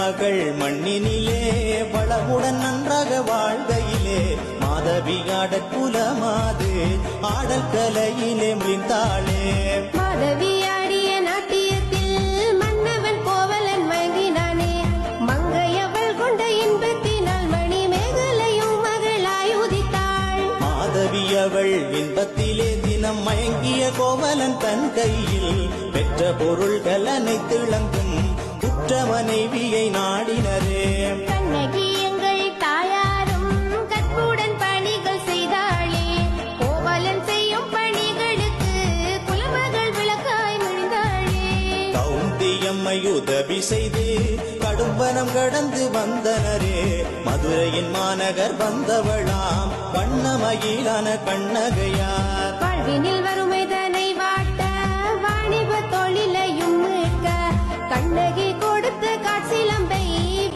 மகள் மண்ணினிலே வளமுடன் நன்றாக வாழ்கையிலே மாதவி ஆடற் குலமாது ஆடல் கலையிலே முடிந்தாளே. மாதவி ஆடிய நாட்டியத்தில் மன்னவன் கோவலன் மயங்கினானே. மங்கையவள் கொண்ட இன்பத்தினால் மணி மேகலையும் மகளாய் உதித்தாள். மாதவி அவள் இன்பத்திலே தினம் மயங்கிய கோவலன் தன் கையில் பெற்ற பொருள்கள் அனைத்து இழங்கும் குற்ற மனைவியை நாடினரே. கண்ணகி எங்கள் தாயாரும் கற்புடன் பணிகள் செய்தாளே. கோவலன் செய்யும் பணிகளுக்கு குலமகள் விளக்காய் மிழ்ந்தாளே. கௌந்தியம்மை உதவி செய்து கடும்பனம் கடந்து வந்தனரே. மதுரையின் மாநகர் வந்தவளாம் வண்ணமயிலான கண்ணகையார். வாழ்வினில் வறுமைதனை வாட்ட வாணிப தொழிலையும் மீட்க கண்ணகி